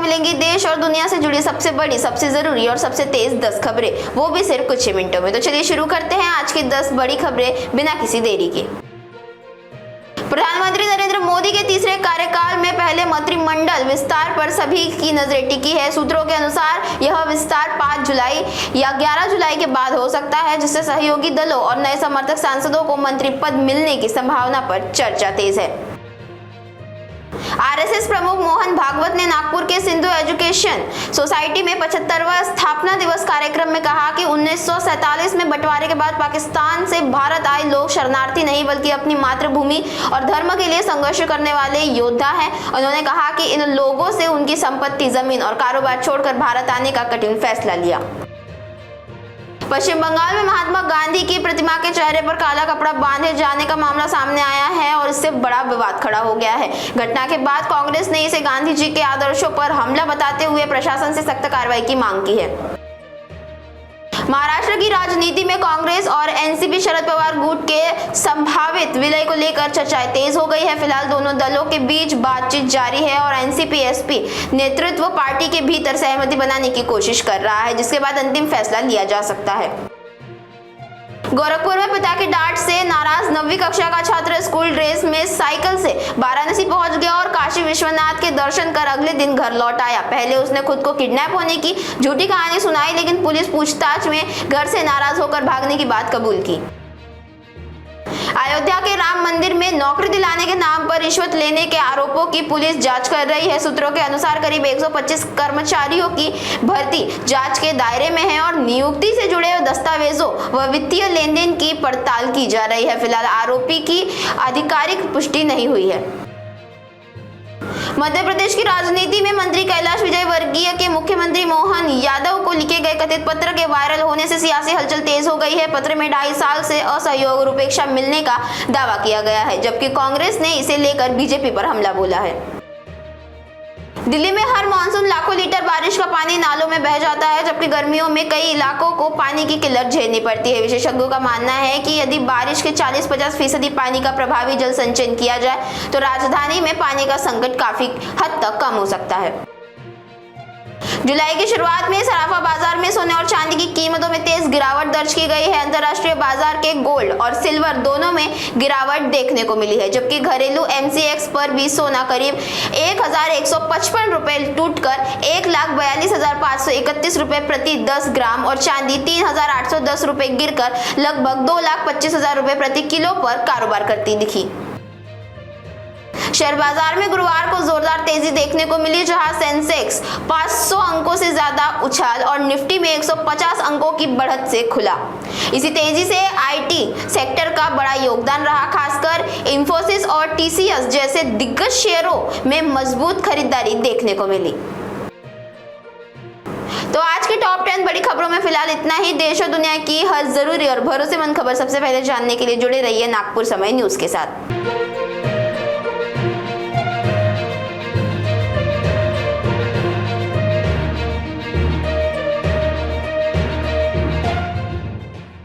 मिलेंगी देश और दुनिया से जुड़ी सबसे बड़ी, सबसे जरूरी और सबसे तेज 10 खबरें, वो भी सिर्फ कुछ ही मिनटों में। तो चलिए शुरू करते हैं आज की 10 बड़ी खबरें बिना किसी देरी के। प्रधानमंत्री नरेंद्र मोदी के तीसरे कार्यकाल में पहले मंत्रिमंडल विस्तार पर सभी की नजरें टिकी है। सूत्रों के अनुसार यह विस्तार 5 जुलाई या 11 जुलाई के बाद हो सकता है, जिससे सहयोगी दलों और नए समर्थक सांसदों को मंत्री पद मिलने की संभावना पर चर्चा तेज है। आरएसएस प्रमुख मोहन भागवत ने नागपुर के सिंधु एजुकेशन सोसाइटी में 75वां स्थापना दिवस कार्यक्रम में कहा कि 1947 में बंटवारे के बाद पाकिस्तान से भारत आए लोग शरणार्थी नहीं बल्कि अपनी मातृभूमि और धर्म के लिए संघर्ष करने वाले योद्धा हैं। उन्होंने कहा कि इन लोगों से उनकी संपत्ति, जमीन और कारोबार छोड़कर भारत आने का कठिन फैसला लिया। पश्चिम बंगाल में महात्मा गांधी की प्रतिमा के चेहरे पर काला कपड़ा बांधे जाने का मामला सामने आया है और इससे बड़ा विवाद खड़ा हो गया है। घटना के बाद कांग्रेस ने इसे गांधी जी के आदर्शों पर हमला बताते हुए प्रशासन से सख्त कार्रवाई की मांग की है। महाराष्ट्र की राजनीति में कांग्रेस और एनसीपी शरद पवार गुट के संभावित विलय को लेकर चर्चाएं तेज हो गई है। फिलहाल दोनों दलों के बीच बातचीत जारी है और एनसीपी एसपी नेतृत्व पार्टी के भीतर सहमति बनाने की कोशिश कर रहा है, जिसके बाद अंतिम फैसला लिया जा सकता है। गोरखपुर में पिता की डांट से नाराज 9वीं कक्षा का छात्र स्कूल ड्रेस में साइकिल से वाराणसी पहुंच गया और काशी विश्वनाथ के दर्शन कर अगले दिन घर लौट आया। पहले उसने खुद को किडनैप होने की झूठी कहानी सुनाई, लेकिन पुलिस पूछताछ में घर से नाराज होकर भागने की बात कबूल की। अयोध्या के राम मंदिर में नौकरी दिलाने के नाम पर रिश्वत लेने के आरोपों की पुलिस जांच कर रही है। सूत्रों के अनुसार करीब 125 कर्मचारियों की भर्ती जांच के दायरे में है और नियुक्ति से जुड़े दस्तावेजों व वित्तीय लेनदेन की पड़ताल की जा रही है। फिलहाल आरोपी की आधिकारिक पुष्टि नहीं हुई है। मध्य प्रदेश की राजनीति में मंत्री कैलाश विजयवर्गीय के मुख्यमंत्री मोहन यादव को लिखे गए कथित पत्र के वायरल होने से सियासी हलचल तेज हो गई है। पत्र में 2.5 साल से असहयोग और उपेक्षा मिलने का दावा किया गया है, जबकि कांग्रेस ने इसे लेकर बीजेपी पर हमला बोला है। दिल्ली में हर मानसून लाखों लीटर बारिश का पानी नालों में बह जाता है, जबकि गर्मियों में कई इलाकों को पानी की किल्लत झेलनी पड़ती है। विशेषज्ञों का मानना है कि यदि बारिश के 40-50% पानी का प्रभावी जल संचयन किया जाए तो राजधानी में पानी का संकट काफी हद तक कम हो सकता है। जुलाई की शुरुआत में सराफा बाजार में सोने और चांदी की कीमतों में तेज गिरावट दर्ज की गई है। अंतर्राष्ट्रीय बाजार के गोल्ड और सिल्वर दोनों में गिरावट देखने को मिली है, जबकि घरेलू MCX पर भी सोना करीब 1155 रुपए टूटकर 1,42,531 रुपए प्रति 10 ग्राम और चांदी 3,810 रुपए गिरकर लगभग 2,25,000 रुपए प्रति किलो पर कारोबार करती दिखी। शेयर बाजार में गुरुवार को जोरदार तेजी देखने को मिली, जहां सेंसेक्स 500 अंकों से ज्यादा उछाल और निफ्टी में 150 अंकों की बढ़त से खुला। इसी तेजी से आईटी सेक्टर का बड़ा योगदान रहा, खासकर इंफोसिस और TCS जैसे दिग्गज शेयरों में मजबूत खरीदारी देखने को मिली। तो आज की टॉप 10 बड़ी खबरों में फिलहाल इतना ही। देश और दुनिया की हर जरूरी और भरोसेमंद खबर सबसे पहले जानने के लिए जुड़े रहिए नागपुर समय न्यूज के साथ।